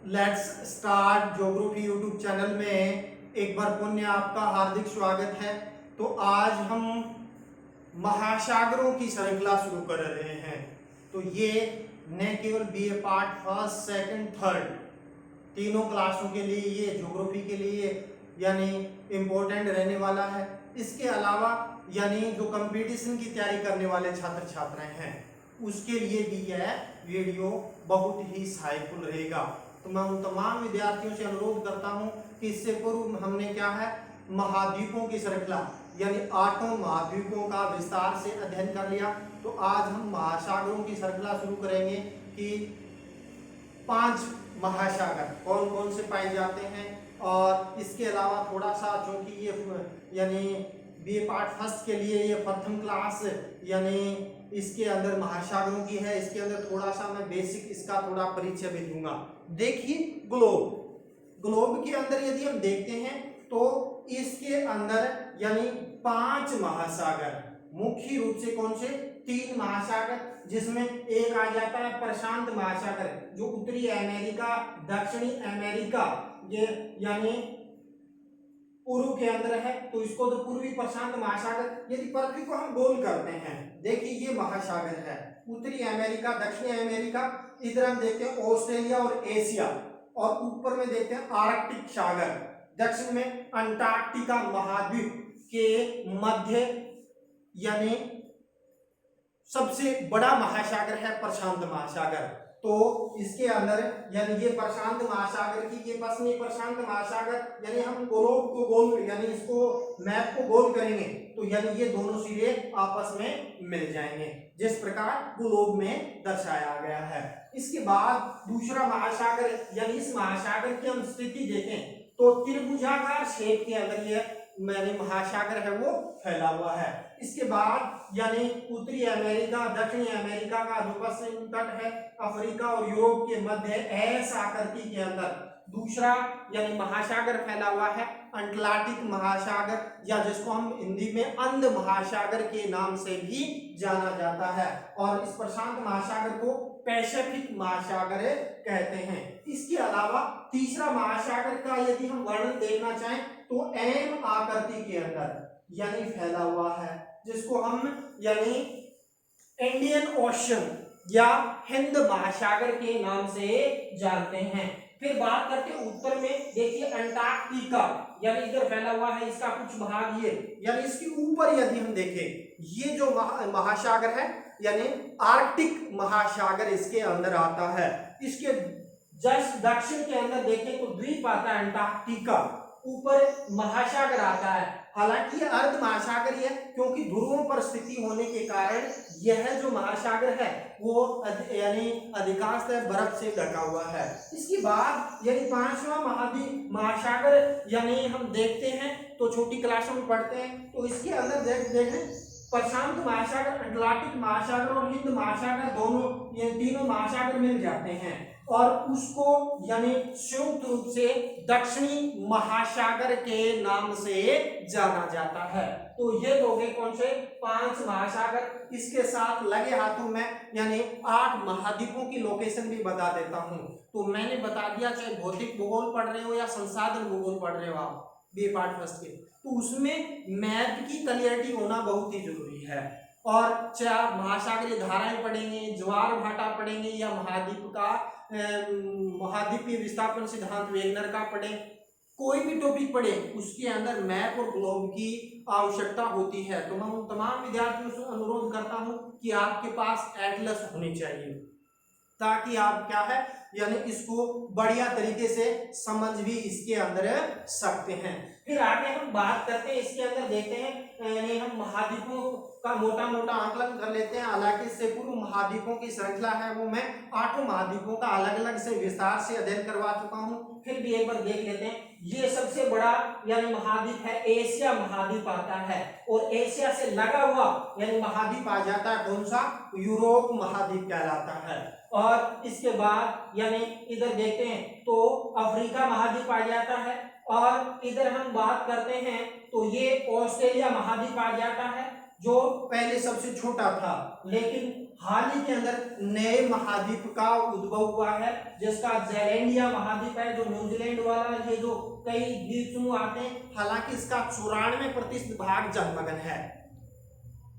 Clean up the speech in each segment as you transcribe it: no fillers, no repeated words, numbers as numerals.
Let's start geography YouTube channel में एक बार पुनः आपका हार्दिक स्वागत है। तो आज हम महासागरों की श्रृंखला शुरू कर रहे हैं। तो ये न केवल BA part first second third तीनों क्लासों के लिए ये ज्योग्राफी के लिए यानी इम्पोर्टेंट रहने वाला है। इसके अलावा यानी जो कंपटीशन की तैयारी करने वाले छात्र छात्राएं हैं उसके लिए भी यह वीडियो बहुत ही सहायकफुल रहेगा। तो मैं उन तमाम विद्यार्थियों से अनुरोध करता हूं कि इससे पूर्व हमने क्या है महाद्वीपों की श्रृंखला यानी 8 महाद्वीपों का विस्तार से अध्ययन कर लिया। तो आज हम महासागरों की श्रृंखला शुरू करेंगे कि 5 महासागर कौन कौन से पाए जाते हैं। और इसके अलावा थोड़ा सा चूंकि ये यानी बीए पार्ट फर्स्ट के लिए ये प्रथम क्लास यानी इसके अंदर महासागरों की है, इसके अंदर थोड़ा सा मैं बेसिक इसका थोड़ा परिचय भी दूंगा। देखिए ग्लोब के अंदर यदि हम देखते हैं तो इसके अंदर यानी 5 महासागर मुख्य रूप से कौन से 3 महासागर जिसमें एक आ जाता है प्रशांत महासागर जो उत्तरी अमेरिका दक्षिणी अमेरिका ये यानी पूर्व के अंदर है। तो इसको तो पूर्वी प्रशांत महासागर यदि पृथ्वी को हम गोल करते हैं देखिए ये महासागर है उत्तरी अमेरिका दक्षिणी अमेरिका, इधर हम देखते हैं ऑस्ट्रेलिया और एशिया और ऊपर में देखते हैं आर्कटिक सागर, दक्षिण में अंटार्कटिका महाद्वीप के मध्य यानी सबसे बड़ा महासागर है प्रशांत महासागर। तो इसके अंदर यानी ये प्रशांत महासागर की ये पश्चिमी प्रशांत महासागर यानी हम ग्लोब को गोल यानी इसको मैप को गोल करेंगे तो यानी ये दोनों सिरे आपस में मिल जाएंगे जिस प्रकार ग्लोब में दर्शाया गया है। इसके बाद दूसरा महासागर यानी इस महासागर की हम स्थिति देखें तो त्रिभुजाकार शेप के अंदर ये मैंने महासागर है वो फैला हुआ है। इसके बाद यानी उत्तरी अमेरिका दक्षिणी अमेरिका का जो पश्चिम तट है अफ्रीका और यूरोप के मध्य एस आकृति के अंदर दूसरा यानी महासागर फैला हुआ है अटलांटिक महासागर या जिसको हम हिंदी में अंध महासागर के नाम से भी जाना जाता है और इस प्रशांत महासागर को पैसिफिक महासागर कहते हैं। इसके अलावा तीसरा महासागर का यदि हम वर्णन देखना चाहें तो एम आकृति के अंदर यानी फैला हुआ है जिसको हम यानी इंडियन ओशन या हिंद महासागर के नाम से जानते हैं। फिर बात करते हैं उत्तर में देखिए अंटार्कटिका यानी इधर फैला हुआ है इसका कुछ भाग ये यानी इसके ऊपर यदि हम देखें ये जो महासागर है यानी आर्कटिक महासागर इसके अंदर आता है। इसके जस्ट दक्षिण के अंदर देखें तो द्वीप आता है अंटार्कटिका, ऊपर महासागर आता है। हालांकि यह अर्ध महासागर है क्योंकि ध्रुवों पर स्थिति होने के कारण यह जो महासागर है वो यानी अधिकांशतः बर्फ से ढका हुआ है। इसके बाद यानी 5वां महासागर यानी हम देखते हैं तो छोटी क्लासों में पढ़ते हैं तो इसके अंदर देखें प्रशांत महासागर अटलांटिक महासागर और हिंद महासागर दोनों ये तीनों महासागर मिल जाते हैं और उसको यानी संयुक्त रूप से दक्षिणी महासागर के नाम से जाना जाता है। तो ये हो गए कौन से 5 महासागर। इसके साथ लगे हाथों में यानी 8 महाद्वीपों की लोकेशन भी बता देता हूं। तो मैंने बता दिया चाहे भौतिक भूगोल पढ़ रहे हो या संसाधन भूगोल पढ़ रहे हो आप बी पार्ट फर्स्ट के तो उसमें मैप की क्लियरिटी होना बहुत ही जरूरी है। और चाहे आप महासागरीय धाराएं पढ़ेंगे ज्वार भाटा पढ़ेंगे या महाद्वीपीय विस्थापन सिद्धांत वेगनर का पढ़े कोई भी टॉपिक पढ़े उसके अंदर मैप और ग्लोब की आवश्यकता होती है। तो मैं उन तमाम विद्यार्थियों से अनुरोध करता हूं कि आपके पास एटलस होनी चाहिए ताकि आप क्या है यानी इसको बढ़िया तरीके से समझ भी इसके अंदर सकते हैं। फिर आगे हम बात करते हैं इसके अंदर देखते हैं यानी हम महाद्वीपों का मोटा मोटा आकलन कर लेते हैं। हालांकि इससे पूर्व महाद्वीपों की श्रृंखला है वो मैं 8 महाद्वीपों का अलग अलग से विस्तार से अध्ययन करवा चुका हूं। फिर भी एक बार देख लेते हैं। ये सबसे बड़ा यानी महाद्वीप है एशिया महाद्वीप आता है और एशिया से लगा हुआ यानी महाद्वीप आ जाता है कौन सा यूरोप महाद्वीप कहलाता है। और इसके बाद यानी इधर देखते हैं तो अफ्रीका महाद्वीप आ जाता है और इधर हम बात करते हैं तो ये ऑस्ट्रेलिया महाद्वीप आ जाता है जो पहले सबसे छोटा था लेकिन हाल ही के अंदर नए महाद्वीप का उद्भव हुआ है, जिसका ज़ैलैंडिया महाद्वीप है, जो न्यूजीलैंड वाला, ये जो कई द्वीप समूह आते हैं। हालांकि इसका 94% भाग जलमग्न है।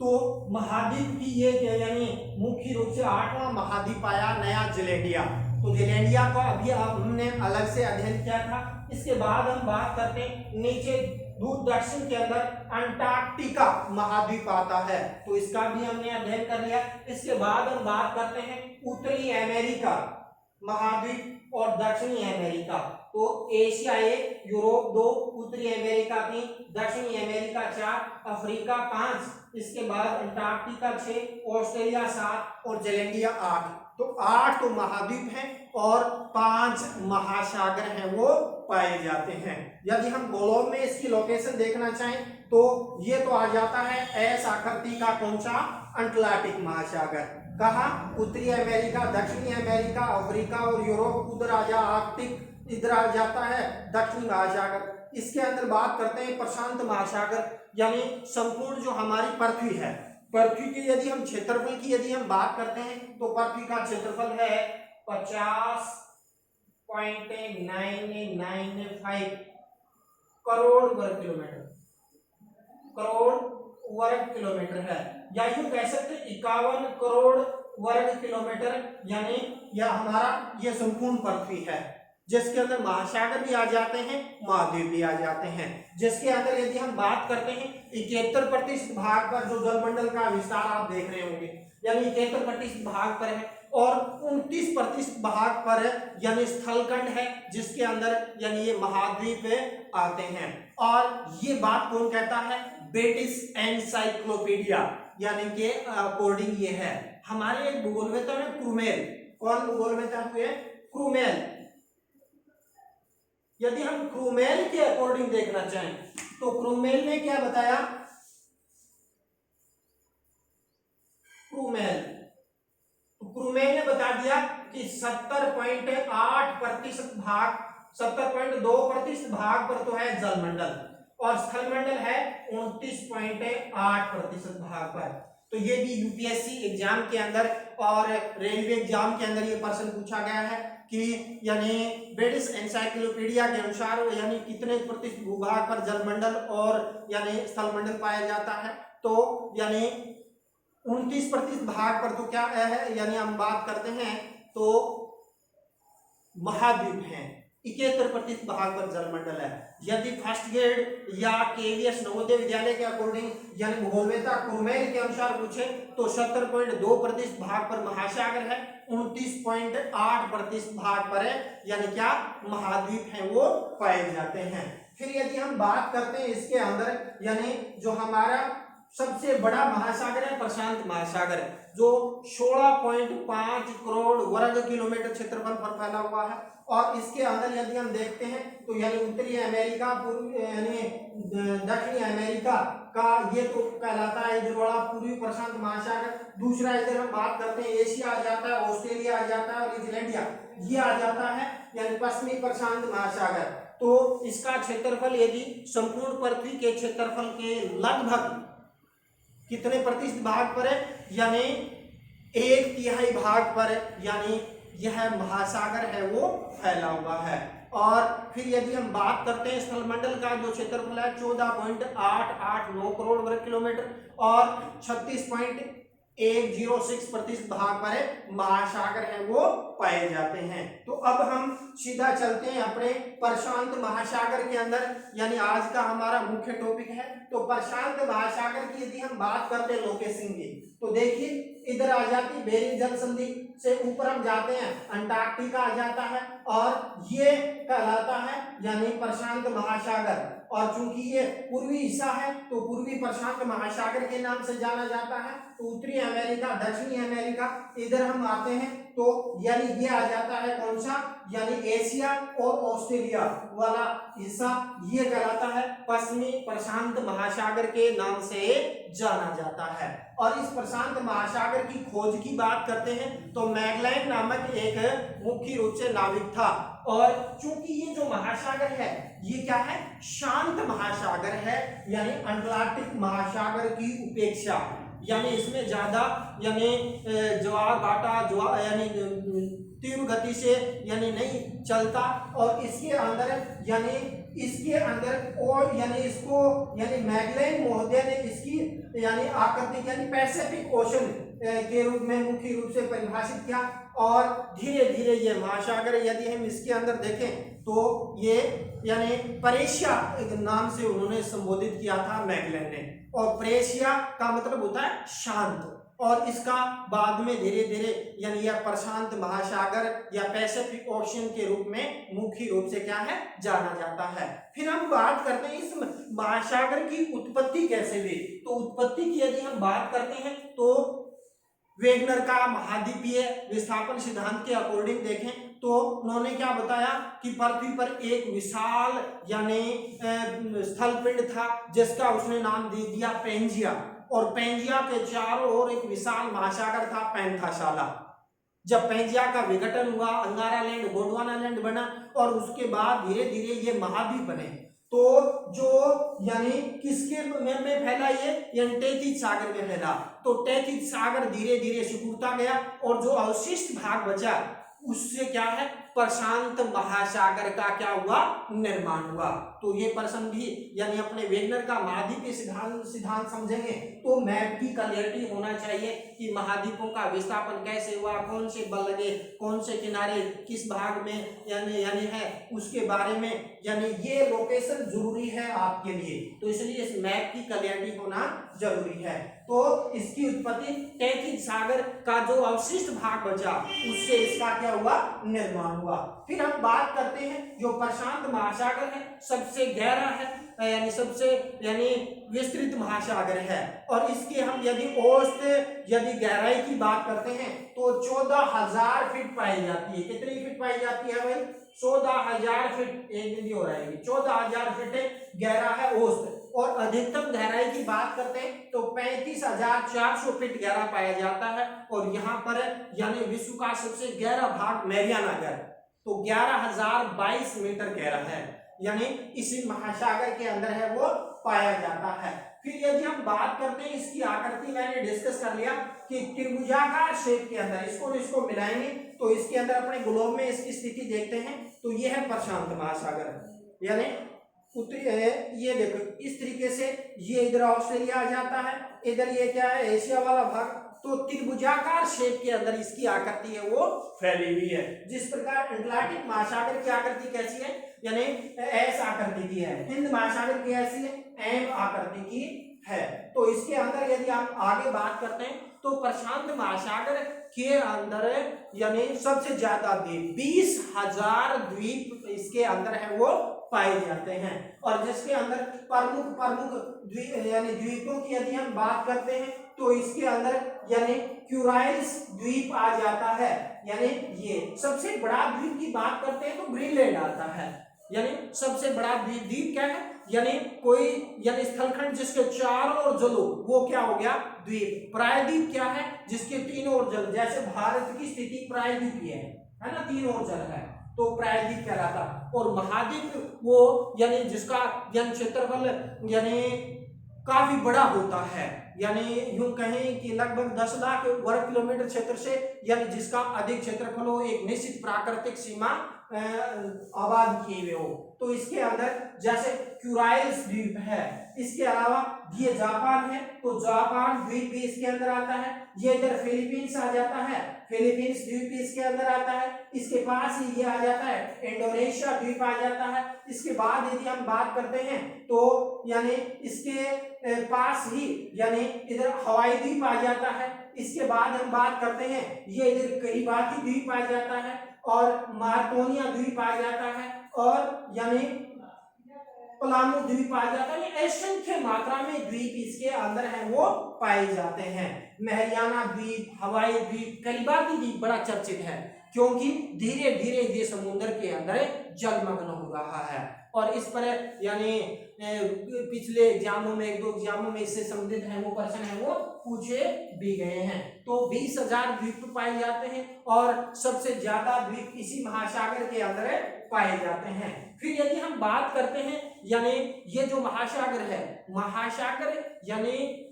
तो महाद्वीप की ये यानी मुख्य रूप से 8वां महाद्वीप आया नया ज़ैलैंडिया। तो ज़ैलैंडिया का अभी हमने अलग से अध्ययन किया था। इसके बाद हम बात करते हैं नीचे दूर दक्षिण के अंदर अंटार्कटिका महाद्वीप आता है, तो इसका भी हमने अध्ययन कर लिया। इसके बाद हम बात करते हैं उत्तरी अमेरिका महाद्वीप और दक्षिणी अमेरिका। तो एशिया 1, यूरोप 2, उत्तरी अमेरिका 3, दक्षिणी अमेरिका 4, अफ्रीका 5, इसके बाद अंटार्कटिका 6, ऑस्ट्रेलिया 7 और ज़ैलैंडिया 8। तो 8 तो महाद्वीप हैं और 5 महासागर हैं वो पाए जाते हैं। यदि हम गोलोब में इसकी लोकेशन देखना चाहें तो ये तो आ जाता है एस आकृति का कौन सा अटलांटिक महासागर। कहा उत्तरी अमेरिका, दक्षिणी अमेरिका, अफ्रीका और यूरोप, उधर आ जा आर्कटिक, इधर आ जाता है दक्षिणी महासागर। इसके अंदर बात करते हैं प्रशांत महासागर, यानी संपूर्ण जो हमारी पृथ्वी है, पृथ्वी के यदि हम क्षेत्रफल की यदि हम बात करते हैं तो पृथ्वी का क्षेत्रफल है 50.995 करोड़ वर्ग किलोमीटर, करोड़ वर्ग किलोमीटर है, या यूं कह सकते 51 करोड़ वर्ग किलोमीटर, यानी यह हमारा ये संपूर्ण पृथ्वी है, जिसके अंदर महासागर भी आ जाते हैं, महाद्वीप भी आ जाते हैं। जिसके अंदर यदि हम बात करते हैं 71% भाग पर जो जलमंडल का विस्तार आप देख रहे होंगे, यानी 71% भाग पर है, और 29% भाग पर यानी स्थलखंड है, जिसके अंदर यानी ये महाद्वीप आते हैं। और ये बात कौन कहता है? ब्रिटिश एनसाइक्लोपीडिया, यानी कि अकॉर्डिंग ये है हमारे एक भूगोलवेत्ता है क्रूमेल। कौन भूगोलवेत्ता हुए? क्रूमेल। यदि हम क्रूमेल के अकॉर्डिंग देखना चाहें तो क्रूमेल ने क्या बताया? क्रूमेल ने बता दिया कि 70.8% भाग, 70.2% भाग पर तो है जलमंडल, और स्थलमंडल है 29.8% भाग पर। तो ये भी यूपीएससी एग्जाम के अंदर और रेलवे एग्जाम के अंदर ये प्रश्न पूछा गया है कि यानी ब्रिटिश एनसाइक्लोपीडिया के अनुसार यानी कितने प्रतिशत भूभाग पर जलमंडल और यानी स्थलमंडल पाया जाता है। तो यानी 29% भाग पर तो क्या है, यानी हम बात करते हैं तो महाद्वीप हैं, 71% भाग पर जलमंडल है। यदि फर्स्ट ग्रेड या केवीएस नवोदय विद्यालय के अकॉर्डिंग यानी भूगोलवेत्ता क्रूमेल के अनुसार पूछे तो 70.2% भाग पर महासागर है, 29.8% भाग पर है, यानी क्या महाद्वीप हैं वो पाए जाते हैं। फिर यदि हम बात करते हैं इसके अंदर यानी जो हमारा सबसे बड़ा महासागर है प्रशांत महासागर, जो 16.5 करोड़ वर्ग किलोमीटर क्षेत्रफल पर फैला हुआ है। और इसके अंदर यदि हम देखते हैं तो यानी उत्तरी अमेरिका, पूर्वी यानी दक्षिणी अमेरिका का ये तो कहलाता है इधर वाला पूर्वी प्रशांत महासागर। दूसरा इधर हम बात करते हैं एशिया आ जाता है, ऑस्ट्रेलिया आ जाता है और न्यूजीलैंडिया ये आ जाता है यानी पश्चिमी प्रशांत महासागर। तो इसका क्षेत्रफल यदि संपूर्ण पृथ्वी के क्षेत्रफल के लगभग कितने प्रतिशत भाग पर है, यानी 1/3 भाग पर, यानी यह महासागर है वो फैला हुआ है। और फिर यदि हम बात करते हैं स्थलमंडल का जो क्षेत्रफल है 14.889 करोड़ वर्ग किलोमीटर और 36.106% भाग पर महासागर है वो पाए जाते हैं। तो अब हम सीधा चलते हैं अपने प्रशांत महासागर के अंदर, यानी आज का हमारा मुख्य टॉपिक है। तो प्रशांत महासागर की यदि हम बात करते हैं लोकेशन की तो देखिए इधर आ जाती बेरिंग जल संधि से ऊपर हम जाते हैं अंटार्कटिका आ जाता है और ये कहलाता है यानी प्रशांत महासागर। और चूंकि ये पूर्वी हिस्सा है तो पूर्वी प्रशांत महासागर के नाम से जाना जाता है। तो उत्तरी अमेरिका, दक्षिणी अमेरिका इधर हम आते हैं तो यानी ये आ जाता है कौन सा, यानी एशिया और ऑस्ट्रेलिया वाला हिस्सा, ये कहलाता है पश्चिमी प्रशांत महासागर के नाम से जाना जाता है। और इस प्रशांत महासागर की खोज की बात करते हैं तो मैगलैंड नामक एक मुख्य रूप से नाविक था। और चूंकि ये जो महासागर है ये क्या है, शांत महासागर है, यानी अटलांटिक महासागर की उपेक्षा यानी इसमें ज्यादा यानी ज्वार भाटा ज्वार यानी तीव्र गति से यानी नहीं चलता, और इसके अंदर और यानी इसको यानी मैगलेन महोदय ने इसकी यानी आकृति यानी पैसिफिक ओशन के रूप में मुख्य रूप से परिभाषित किया। और धीरे धीरे ये महासागर यदि हम इसके अंदर देखें तो ये यानी परेशिया नाम से उन्होंने संबोधित किया था मैगलेन ने, और परेशिया का मतलब होता है शांत, और इसका बाद में धीरे धीरे यानी यह प्रशांत महासागर या पैसिफिक ओशन के रूप में मुख्य रूप से क्या है जाना जाता है। फिर हम बात करते हैं इस महासागर की उत्पत्ति कैसे हुई। तो उत्पत्ति की यदि हम बात करते हैं तो वेगनर का महाद्वीपीय विस्थापन सिद्धांत के अकॉर्डिंग देखें तो उन्होंने क्या बताया कि पृथ्वी पर एक विशाल यानी स्थलपिंड था जिसका उसने नाम दे दिया पेंजिया, और पेंजिया के चारों ओर एक विशाल महासागर था पैंथाशाला। जब पेंजिया का विघटन हुआ, अंगारा लैंड गोंडवाना लैंड बना, और उसके बाद धीरे धीरे ये महाद्वीप बने। तो जो यानी किसके में फैला ये टेथिस सागर में फैला। तो टेथिस सागर धीरे धीरे सिकुड़ता गया, और जो अवशिष्ट भाग बचा उससे क्या है प्रशांत महासागर का क्या हुआ निर्माण हुआ। तो ये प्रश्न भी यानी अपने वेगनर का महाद्वीपीय सिद्धांत समझेंगे तो मैप की क्लियरिटी होना चाहिए कि महाद्वीपों का विस्थापन कैसे हुआ, कौन से बल लगे, कौन से किनारे किस भाग में यानी है उसके बारे में, यानी ये लोकेशन जरूरी है आपके लिए। तो इसलिए इस मैप की क्लियरिटी होना जरूरी है। तो इसकी उत्पत्ति टेथिस सागर का जो अवशिष्ट भाग बचा उससे इसका क्या हुआ निर्माण हुआ। फिर हम बात करते हैं जो प्रशांत महासागर है सबसे गहरा है सबसे विस्तृत महासागर है, और इसके हम यदि गहराई की बात करते हैं तो 14,000 फीट पाई जाती है। कितनी फीट पाई जाती है भाई? 14,000 फीट। एक दिन हो रहा है 14,000 फीट गहरा है औसत। और अधिकतम गहराई की बात करते हैं तो 35,400 फीट गहरा पाया जाता है, और यहाँ पर यानी विश्व का सबसे गहरा भाग मैरियाना गहरा तो 11,022 मीटर गहरा है, यानी इसी महासागर के अंदर है वो पाया जाता है। फिर यदि हम बात करते हैं इसकी आकृति, मैंने डिस्कस कर लिया कि त्रिभुजाकार शेप के अंदर इसको मिलाएंगे तो इसके अंदर अपने ग्लोब में इसकी स्थिति देखते हैं तो यह है प्रशांत महासागर, यानी ये देखो इस तरीके से ये इधर ऑस्ट्रेलिया आ जाता है, इधर ये क्या है एशिया वाला भाग। तो त्रिभुजाकार शेप के अंदर इसकी आकृति है वो फैली हुई है। जिस प्रकार अटलांटिक महासागर की आकृति कैसी है यानी एस आकृति की है, हिंद महासागर की ऐसी है एम आकृति की है। तो इसके अंदर यदि आप आगे बात करते हैं तो प्रशांत महासागर के अंदर यानी सबसे ज्यादा द्वीप 20,000 द्वीप इसके अंदर है वो पाए जाते हैं, और जिसके अंदर प्रमुख द्वीपों की यदि हम बात करते हैं तो इसके अंदर यानी क्यूराइल्स द्वीप आ जाता है, यानी ये सबसे बड़ा द्वीप की बात करते हैं तो ग्रीनलैंड आता है। यानी सबसे बड़ा द्वीप क्या है यानी कोई स्थलखंड जिसके चारों ओर जल हो वो क्या हो गया द्वीप। प्रायद्वीप क्या है जिसके तीनों ओर जल, जैसे भारत की स्थिति प्रायद्वीप है ना, तीनों ओर जल है तो प्रायद्वीप कहलाता। और महाद्वीप वो यानी जिसका क्षेत्रफल यानी काफी बड़ा होता है, यानी यूं कहें कि लगभग 10 लाख वर्ग किलोमीटर क्षेत्र से यानी जिसका अधिक क्षेत्रफल हो, एक निश्चित प्राकृतिक सीमा आबाद किए हुए हो। तो इसके अंदर जैसे क्यूराइल्स द्वीप है, इसके अलावा ये जापान है तो जापान द्वीप भी इसके अंदर आता है। ये इधर फिलीपींस आ जाता है, फिलीपींस द्वीप भी इसके अंदर आता है। इसके पास ही ये आ जाता है इंडोनेशिया द्वीप आ जाता है। इसके बाद यदि हम बात करते हैं तो यानी इसके पास ही यानी इधर हवाई द्वीप आ जाता है। इसके बाद हम बात करते हैं ये इधर किरिबाती द्वीप आ जाता है और मार्कोनिया द्वीप आ जाता है, और यानी पलामू द्वीप आ जाता है। असंख्य मात्रा में द्वीप इसके अंदर है वो पाए जाते हैं। मैरियाना द्वीप, हवाई द्वीप, किरिबाती द्वीप बड़ा चर्चित है क्योंकि धीरे धीरे ये समुद्र के अंदर जलमग्न हो रहा है, और इस पर यानी पिछले एग्जामों में 1-2 एग्जामों में इससे संबंधित है वो प्रश्न है वो पूछे भी गए हैं। तो 20,000 द्वीप पाए जाते हैं और सबसे ज्यादा द्वीप इसी महासागर के अंदर पाए जाते हैं। फिर यदि हम बात करते हैं यानी ये जो महासागर है, महासागर यानी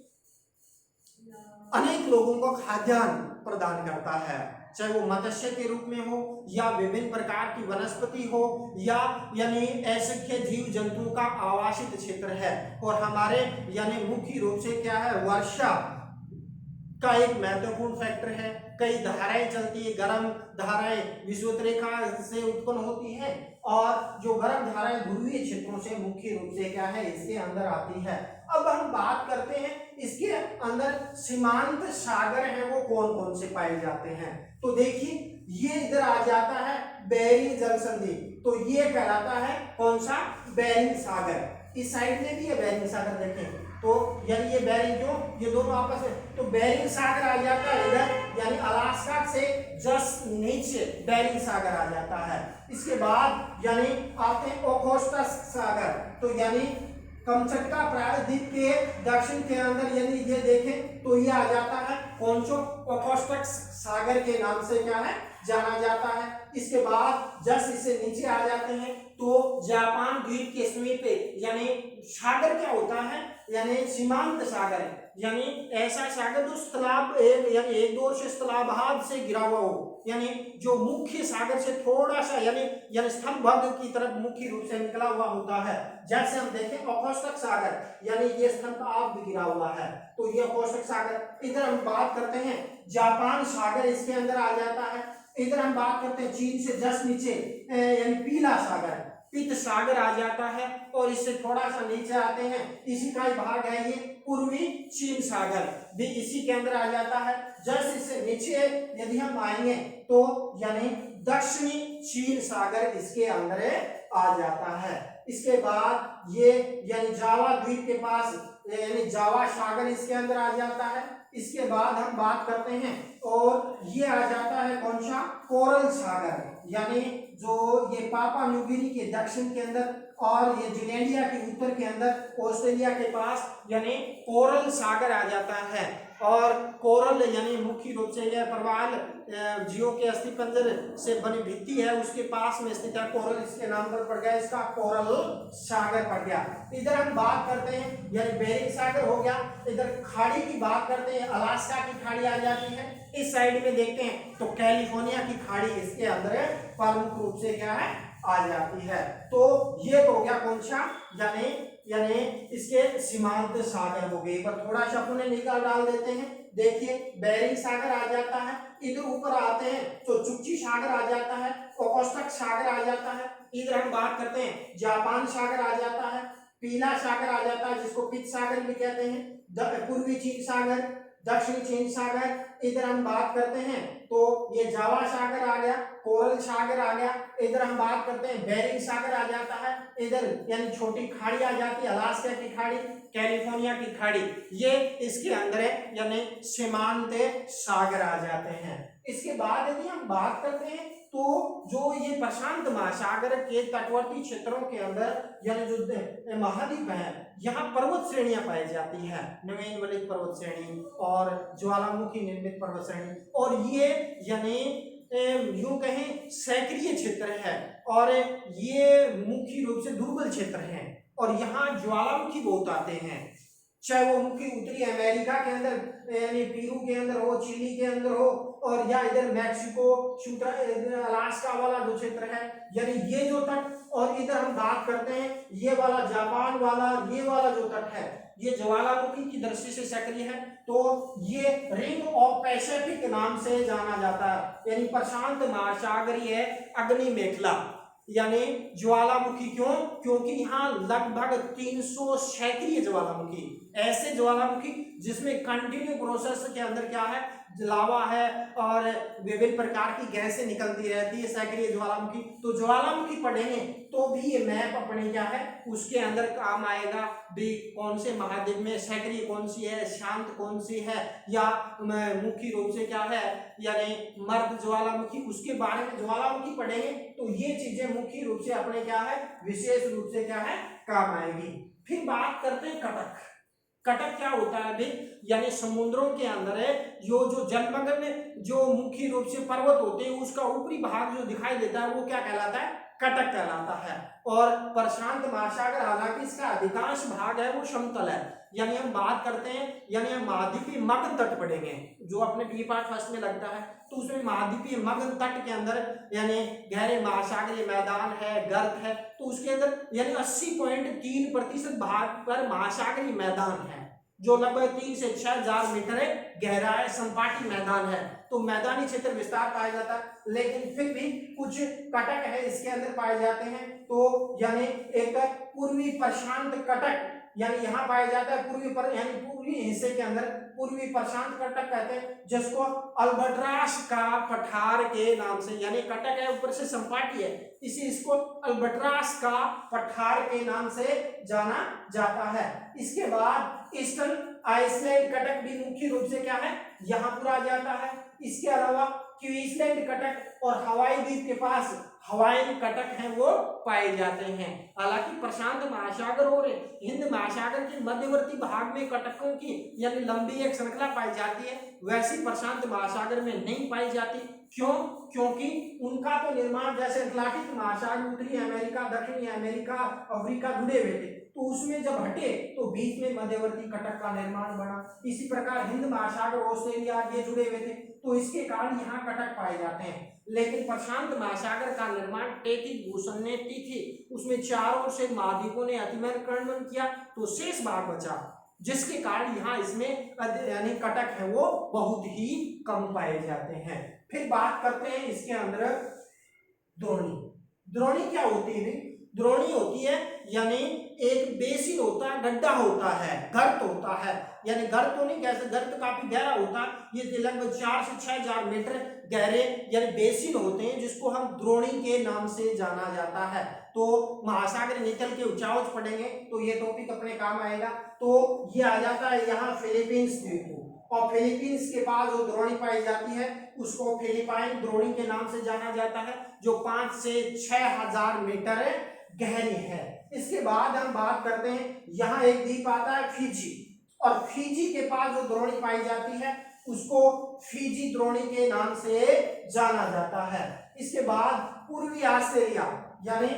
अनेक लोगों को खाद्यान्न प्रदान करता है, चाहे वो मत्स्य के रूप में हो या विभिन्न प्रकार की वनस्पति हो या यानी असंख्य जीव जंतुओं का आवासित क्षेत्र है। और हमारे यानी मुख्य रूप से क्या है, वर्षा का एक महत्वपूर्ण फैक्टर है। कई धाराएं चलती है, गर्म धाराएं विषुवत रेखा से उत्पन्न होती है और जो गर्म धाराएं ध्रुवीय क्षेत्रों से मुख्य रूप से क्या है, इसके अंदर आती है। अब हम बात करते हैं इसके अंदर सीमांत सागर हैं वो कौन कौन से पाए जाते हैं। तो देखिए ये इधर आ जाता है बेरिंग जल संधि, तो ये कहलाता है कौन सा, बेरिंग सागर। इस साइड में भी है बेरिंग सागर, देखें तो यानी ये बेरिंग क्यों, ये दोनों आपस में, तो बेरिंग सागर आ जाता है इधर यानी अलास्का से जस्ट नीचे बेरिंग सागर आ जाता है। इसके बाद यानी आते हैं ओखोस्टा सागर, तो यानी कमचटका प्रायद्वीप के दक्षिण के अंदर यानी ये देखें तो ये आ जाता है कौन सा, ओखोस्टक सागर के नाम से क्या है, जाना जाता है। इसके बाद जस्ट इससे नीचे आ जाते हैं तो जापान द्वीप के समीप यानी सागर क्या होता है, यानी सीमांत सागर, यानी ऐसा सागर जो स्थलाभ यानी एक दो से स्थलाभाग से गिरा हुआ हो, यानी जो मुख्य सागर से थोड़ा सा यानी स्तंभभाग की तरफ मुख्य रूप से निकला हुआ होता है। जैसे हम देखें ओखोस्टक सागर यानी ये स्तंभ गिरा हुआ है, तो ये ओखोस्टक सागर। इधर हम बात करते हैं जापान सागर, इसके अंदर आ जाता है। इधर हम बात करते हैं चीन से जस्ट नीचे यानी पीला सागर, पित्त सागर आ जाता है। और इससे थोड़ा सा नीचे आते हैं, इसी का ही भाग है ये पूर्वी चीन सागर, भी इसी के अंदर आ जाता है। जस्ट इससे नीचे यदि हम आएंगे तो यानी दक्षिणी चीन सागर इसके अंदर आ जाता है। इसके बाद ये यानी जावा द्वीप के पास यानी जावा सागर इसके अंदर आ जाता है। इसके बाद हम बात करते हैं और ये आ जाता है कौन सा, कोरल सागर, यानी जो ये पापा न्यू गिनी के दक्षिण के अंदर और ये जिनेडिया के उत्तर के अंदर ऑस्ट्रेलिया के पास यानी कोरल सागर आ जाता है। और कोरल यानी मुख्य रूप से यह प्रवाल जीव के अस्थिपंजर से बनी भित्ति है उसके पास में स्थित है, कोरल इसके नाम पर पड़ गया, इसका कोरल सागर पड़ गया। इधर हम बात करते हैं यानी बेरिंग सागर हो गया। इधर खाड़ी की बात करते हैं, अलास्का की खाड़ी आ जाती है। इस साइड में देखते हैं तो कैलिफोर्निया की खाड़ी इसके अंदर प्रमुख रूप से क्या है, आ जाती है। तो ये तो हो गया कौन सा, यानी इसके सीमांत सागर हो गए। एक बार थोड़ा सा अपने निकाल डाल देते हैं, देखिए बेरिंग सागर आ जाता है। इधर ऊपर आते हैं तो चुक्ची सागर आ जाता है, ओखोस्टक सागर आ जाता है। इधर हम बात करते हैं जापान सागर आ जाता है, पीला सागर आ जाता है जिसको पित्त सागर भी कहते हैं, पूर्वी चीन सागर, दक्षिणी चीन सागर। इधर हम बात करते हैं तो ये जावा सागर आ गया, कोरल सागर आ गया। इधर हम बात करते हैं बेरिंग सागर आ जाता है। इधर यानी छोटी खाड़ी आ जाती है, अलास्का की खाड़ी, कैलिफोर्निया की खाड़ी, ये इसके अंदर है यानी सीमांत सागर आ जाते हैं। इसके बाद यदि हम बात करते हैं तो जो ये प्रशांत महासागर के तटवर्ती क्षेत्रों के अंदर यानी जो महाद्वीप है, यहाँ पर्वत श्रेणियां पाई जाती है, नवीनवलित पर्वत श्रेणी और ज्वालामुखी निर्मित पर्वत श्रेणी। और ये यानी यूं कहें सक्रिय क्षेत्र है और ये मुख्य रूप से दुर्बल क्षेत्र है और यहाँ ज्वालामुखी बहुत आते हैं, चाहे वो मुख्य उत्तरी अमेरिका के अंदर यानी पेरू के अंदर हो, चिली के अंदर हो और या इधर मैक्सिको, अलास्का वाला जो क्षेत्र है, यानी ये जो तट। और इधर हम बात करते हैं ये वाला जापान वाला, ये वाला जो तट है ये ज्वालामुखी की दृष्टि से सक्रिय है, तो ये रिंग ऑफ पैसिफिक नाम से जाना जाता है, यानी प्रशांत महासागरीय अग्नि मेखला, यानी ज्वालामुखी। क्यों? क्योंकि यहाँ लगभग 300 सक्रिय ज्वालामुखी, ऐसे ज्वालामुखी जिसमें कंटिन्यू प्रोसेस के अंदर क्या है, लावा है और विभिन्न प्रकार की गैसें निकलती रहती है, सक्रिय ज्वालामुखी। तो ज्वालामुखी पढ़ेंगे तो भी ये मैप अपने क्या है उसके अंदर काम आएगा भी, कौन से महाद्वीप में सक्रिय कौन सी है, शांत कौन सी है, या मुख्य रूप से क्या है यानी मर्द ज्वालामुखी, उसके बारे में ज्वालामुखी पढ़ेंगे तो ये चीजें मुख्य रूप से अपने क्या है विशेष रूप से क्या है काम आएगी। फिर बात करते हैं कटक। कटक क्या होता है भाई, यानी समुद्रों के अंदर है जो जलमग्न जो मुख्य रूप से पर्वत होते हैं उसका ऊपरी भाग जो दिखाई देता है वो क्या कहलाता है, कटक कहलाता है। और प्रशांत महासागर हालांकि इसका अधिकांश भाग है वो समतल है, यानी हम बात करते हैं यानी हम महाद्वीपीय मगध तट पढ़ेंगे जो अपने बी पार्ट फर्स्ट में लगता है, तो उसमें महाद्वीपीय मगध तट के अंदर यानी गहरे महासागरीय मैदान है, गर्त है, तो उसके अंदर यानी 80.3% भाग पर महासागरीय मैदान है जो लगभग 3 से 6 हजार मीटर गहरा है, संपाटी मैदान है। तो मैदानी क्षेत्र विस्तार पाया जाता है, लेकिन फिर भी कुछ कटक है इसके अंदर पाए जाते हैं। तो यानी एक पूर्वी प्रशांत कटक यानी यहाँ पाया जाता है पूर्वी पर यानी पूर्वी हिस्से के अंदर पूर्वी प्रशांत कटक कहते हैं, जिसको अल्बट्रास का पठार के नाम से, यानी कटक है ऊपर से संपाटी है, इसको अल्बट्रास का पठार के नाम से जाना जाता है। इसके बाद ईस्टर्न आइसलैंड कटक भी मुख्य रूप से क्या है यहाँ पर आ जाता है। इसके अलावा क्वींसलैंड कटक और हवाई द्वीप के पास हवाई कटक हैं वो पाए जाते हैं। हालांकि प्रशांत महासागर और हिंद महासागर के मध्यवर्ती भाग में कटकों की यानी लंबी एक श्रृंखला पाई जाती है, वैसी प्रशांत महासागर में नहीं पाई जाती। क्यों? क्योंकि उनका तो निर्माण जैसे अटलांटिक महासागर, उत्तरी अमेरिका, दक्षिणी अमेरिका, अफ्रीका जुड़े हुए थे, तो उसमें जब हटे तो बीच में मध्यवर्ती कटक का निर्माण बना। इसी प्रकार हिंद महासागर, ऑस्ट्रेलिया ये जुड़े हुए थे, तो इसके कारण यहाँ कटक पाए जाते हैं। लेकिन प्रशांत महासागर का निर्माण टेकी भूषण ने की थी, उसमें चारों ओर से महाद्वीपों ने अतिक्रमण किया, तो शेष भाग बचा, जिसके कारण यहाँ इसमें यानी कटक है वो बहुत ही कम पाए जाते हैं। फिर बात करते हैं इसके अंदर द्रोणी। द्रोणी क्या होती है? द्रोणी होती है यानी एक बेसिन होता है, गड्ढा होता है, गर्त होता है, यानी गर्त तो नहीं कह सकते, गर्त काफी गहरा होता है, ये लगभग 4 से 6 हजार मीटर गहरे यानी बेसिन होते हैं, जिसको हम द्रोणी के नाम से जाना जाता है। तो महासागर निकल के ऊंचाई पढ़ेंगे तो ये टॉपिक अपने काम आएगा। तो ये आ जाता है यहाँ फिलीपींस द्वीप, और फिलीपींस के पास जो द्रोणी पाई जाती है उसको फिलिपाइन द्रोणी के नाम से जाना जाता है, जो 5 से 6 हजार मीटर गहरी है। इसके बाद हम बात करते हैं यहाँ एक द्वीप आता है फिजी, और फिजी के पास जो द्रोणी पाई जाती है उसको फिजी द्रोणी के नाम से जाना जाता है। इसके बाद पूर्वी ऑस्ट्रेलिया यानी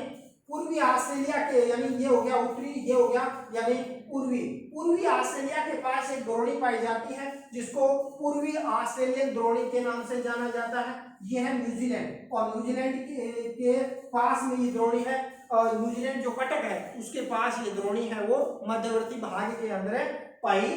पूर्वी ऑस्ट्रेलिया के यानी ये हो गया उत्तरी, ये हो गया यानी पूर्वी ऑस्ट्रेलिया के पास एक द्रोणी पाई जाती है जिसको पूर्वी ऑस्ट्रेलियन द्रोणी के नाम से जाना जाता है। ये है न्यूजीलैंड, और न्यूजीलैंड के पास में ये द्रोणी है, और न्यूजीलैंड जो कटक है उसके पास ये द्रोणी है वो मध्यवर्ती भाग के अंदर पाई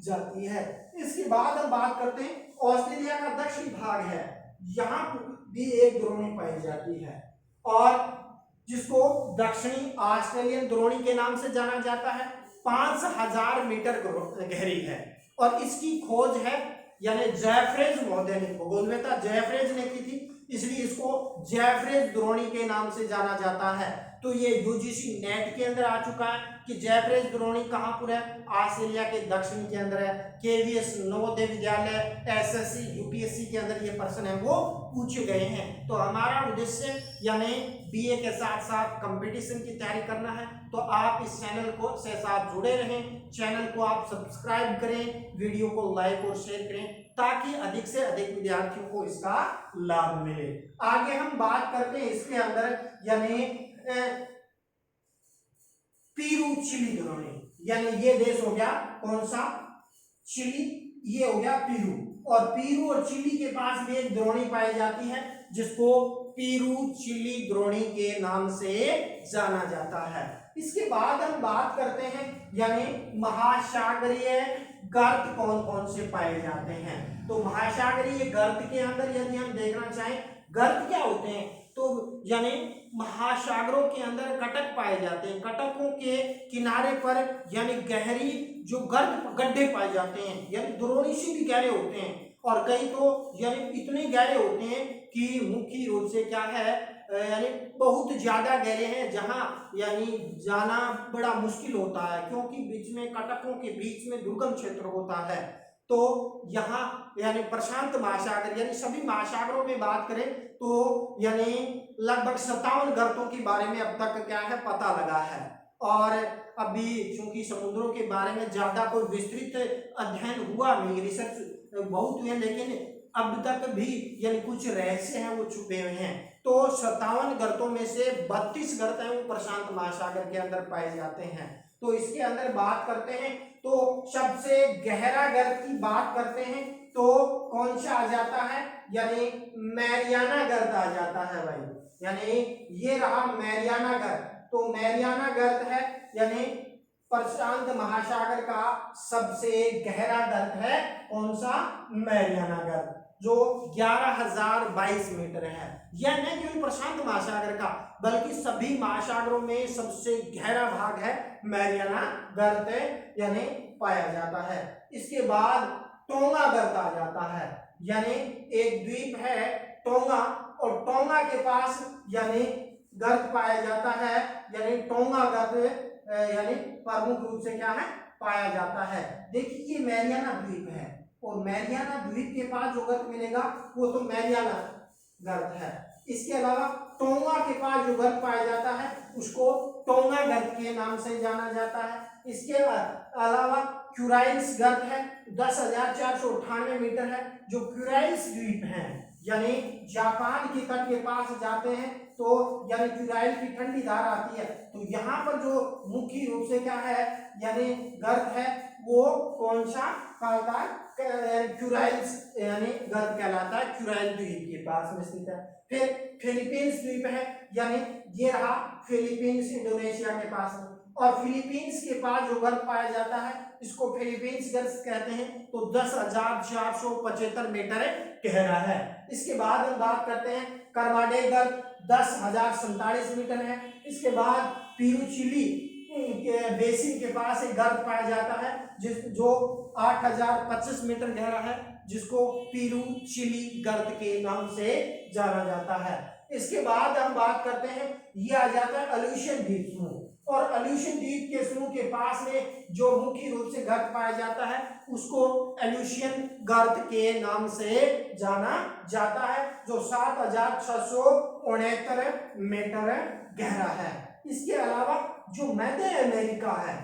जाती है। इसके बाद हम बात करते हैं ऑस्ट्रेलिया का दक्षिणी भाग है, यहाँ भी एक द्रोणी पाई जाती है, और जिसको दक्षिणी ऑस्ट्रेलियन द्रोणी के नाम से जाना जाता है। 5000 मीटर गहरी है, और इसकी खोज है यानी जेफरेज महोदय ने, भूगोलवेत्ता जेफरेज ने की थी, इसलिए इसको जेफरेज द्रोणी के नाम से जाना जाता है। तो ये यूजीसी नेट के अंदर आ चुका है कि जेफरेज द्रोणी कहाँ पर है, ऑस्ट्रेलिया के दक्षिण के अंदर है। KVS Navodaya Vidyalaya, SSC, UPSC के अंदर ये प्रश्न है वो पूछे गए हैं। तो हमारा उद्देश्य यानी बीए के साथ साथ कंपटीशन की तैयारी करना है, तो आप इस चैनल को से साथ जुड़े रहें, चैनल को आप सब्सक्राइब करें, वीडियो को लाइक और शेयर करें, ताकि अधिक से अधिक विद्यार्थियों को इसका लाभ मिले। आगे हम बात करते हैं इसके अंदर यानी पेरू चिली द्रोणी, यानी ये देश हो गया कौन सा, चिली, ये हो गया पेरू, और पेरू और चिली के पास भी एक द्रोणी पाई जाती है जिसको पेरू चिली द्रोणी के नाम से जाना जाता है। इसके बाद हम बात करते हैं यानी महासागरीय गर्त कौन कौन से पाए जाते हैं। तो महासागरीय गर्त के अंदर यदि हम देखना चाहें गर्त क्या होते हैं, तो यानी महासागरों के अंदर कटक पाए जाते हैं, कटकों के किनारे पर यानी गहरी जो गर्त गड्ढे पाए जाते हैं, यानी द्रोणी से भी गहरे होते हैं, और कई तो यानी इतने गहरे होते हैं कि मुख्य रूप से क्या है यानी बहुत ज्यादा गहरे हैं, जहां यानी जाना बड़ा मुश्किल होता है, क्योंकि बीच में कटकों के बीच में दुर्गम क्षेत्र होता है। तो यहाँ यानी प्रशांत महासागर यानी सभी महासागरों में बात करें तो यानी लगभग 57 गर्तों के बारे में अब तक क्या है पता लगा है, और अभी चूंकि समुद्रों के बारे में ज्यादा कोई विस्तृत अध्ययन हुआ नहीं, रिसर्च बहुत हुए, लेकिन अब तक भी यानी कुछ रहस्य हैं वो छुपे हुए हैं। तो 57 गर्तों में से 32 गर्त हैं वो प्रशांत महासागर के अंदर पाए जाते हैं। तो इसके अंदर बात करते हैं तो सबसे गहरा गर्त की बात करते हैं तो कौन सा आ जाता है, यानी मैरियाना गर्त आ जाता है भाई, यानी ये रहा मैरियाना गर्त। तो मैरियाना गर्त है यानी प्रशांत महासागर का सबसे गहरा गर्त है कौन सा, मैरियाना गर्त, जो 11,022 मीटर है। यह न केवल प्रशांत महासागर का बल्कि सभी महासागरों में सबसे गहरा भाग है मैरियाना गर्त यानी पाया जाता है। इसके बाद टोंगा गर्त आ जाता है, यानी एक द्वीप है टोंगा, और टोंगा के पास यानी गर्त पाया जाता है, यानी टोंगा गर्त यानी प्रमुख रूप से क्या है पाया जाता है। देखिए ये मैरियाना द्वीप है और मैरियाना द्वीप के पास जो गर्त मिलेगा वो तो मैरियाना गर्त है। इसके अलावा टोंगा के पास जो गर्त पाया जाता है उसको टोंगा गर्त के नाम से जाना जाता है। इसके अलावा क्यूराइल्स गर्त है 10,498 मीटर है, जो क्यूराइल्स द्वीप है यानी जापान के तट के पास जाते हैं तो यानी क्यूराइल की ठंडी धार आती है, तो यहाँ पर जो मुख्य रूप से क्या है यानी गर्त है वो कौन सा कहलाता है, क्यूराइल्स यानी गर्त कहलाता है, क्यूराइल द्वीप के पास में स्थित है। फिर फिलीपींस द्वीप है, यानी ये रहा फिलीपींस इंडोनेशिया के पास में, और फिलीपींस के पास जो गर्त पाया जाता है इसको फिलीपींस गर्त कहते हैं, तो 10,475 मीटर गहरा है। इसके बाद हम बात करते हैं कर्माडे गर्त 10,047 मीटर है। इसके बाद पीरुचिली बेसिन के पास एक गर्त पाया जाता है जो 8,025 मीटर गहरा है, जिसको पीरुचिली गर्त के नाम से जाना जाता है। इसके बाद हम बात करते हैं ये आ जाता है अल्यूशियन द्वीप समूह, और अल्यूशियन द्वीप के समूह के पास में जो मुख्य रूप से गर्त पाया जाता है उसको एल्यूशियन गर्त के नाम से जाना जाता है, जो 7,669 मीटर गहरा है। इसके अलावा जो मध्य अमेरिका है,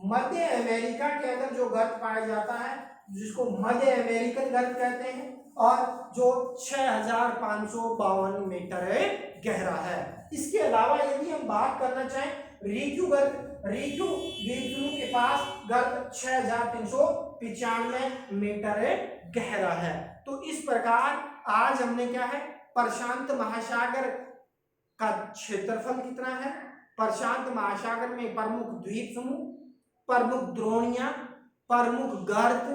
मध्य अमेरिका के अंदर जो गर्त पाया जाता है जिसको मध्य अमेरिकन गर्त कहते हैं, और जो 6,552 मीटर गहरा है। इसके अलावा यदि हम बात करना चाहें रिक्यू गर्त, रिक्यू द्वीप समूह के पास गर्त 6,395 मीटर गहरा है। तो इस प्रकार आज हमने क्या है प्रशांत महासागर का क्षेत्रफल कितना है, प्रशांत महासागर में प्रमुख द्वीप समूह, प्रमुख द्रोणियां, प्रमुख गर्त,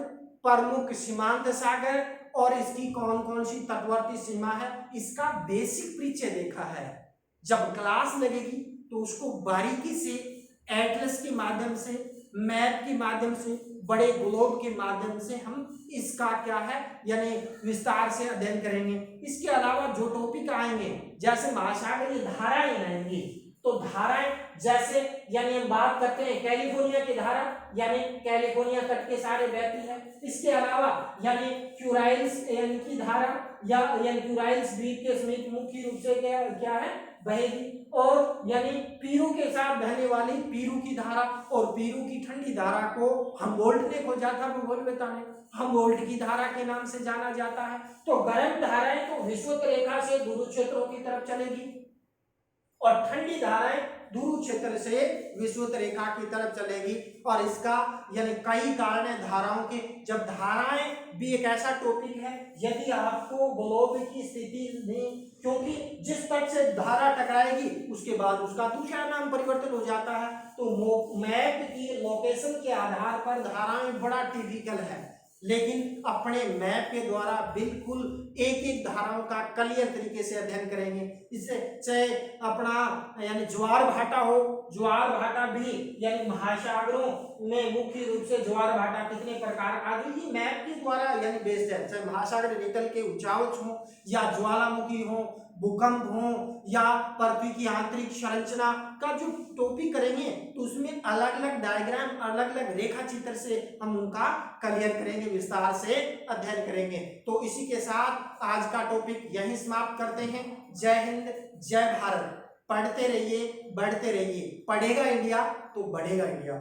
प्रमुख सीमांत सागर और इसकी कौन कौन सी तटवर्ती सीमा है, इसका बेसिक परिचय देखा है। जब क्लास लगेगी तो उसको बारीकी से एटलस के माध्यम से, मैप के माध्यम से, बड़े ग्लोब के माध्यम से हम इसका क्या है यानी विस्तार से अध्ययन करेंगे। इसके अलावा जो टॉपिक आएंगे जैसे महासागरीय धाराएं आएंगी, तो धाराएं जैसे यानी हम बात करते हैं कैलिफोर्निया की धारा, यानी कैलिफोर्निया तट के सारे बहती है। इसके अलावा यानी क्यूराइल्स यानी की धारा या यानी क्यूराइल्स द्वीप के समीप मुख्य रूप से क्या है बहेगी, और यानी पीरू के साथ बहने वाली पीरू की धारा, और पीरू की ठंडी धारा को हमबोल्ट ने खोजा था भूगोलवेत्ता ने, हमबोल्ट की धारा के नाम से जाना जाता है। तो गर्म धाराएं तो विषुवत रेखा से ध्रुव क्षेत्रों की तरफ चलेगी, और ठंडी धाराएं ध्रुव क्षेत्र से विषुवत रेखा की तरफ चलेगी। और इसका यानी कई कारण है धाराओं के। जब धाराएं भी एक ऐसा टॉपिक है, यदि आपको ग्लोब की स्थिति नहीं, क्योंकि जिस तट से धारा टकराएगी उसके बाद उसका दूसरा नाम परिवर्तन हो जाता है, तो मैप की लोकेशन के आधार पर धाराएं बड़ा टिपिकल है, लेकिन अपने मैप के द्वारा बिल्कुल एक एक धाराओं का क्लियर तरीके से अध्ययन करेंगे। इससे चाहे अपना यानी ज्वार भाटा हो, ज्वार भाटा भी यानी महासागरों में मुख्य रूप से ज्वार भाटा कितने प्रकार आदि ही मैप के द्वारा यानी बेस्ड है। चाहे महासागर निकल के उच्चावच हो या ज्वालामुखी हो, भूकंप हो या पृथ्वी की आंतरिक संरचना का जो टॉपिक करेंगे तो उसमें अलग अलग डायग्राम, अलग अलग रेखा चित्र से हम उनका क्लियर करेंगे, विस्तार से अध्ययन करेंगे। तो इसी के साथ आज का टॉपिक यहीं समाप्त करते हैं। जय हिंद, जय भारत। पढ़ते रहिए, बढ़ते रहिए। पढ़ेगा इंडिया तो बढ़ेगा इंडिया।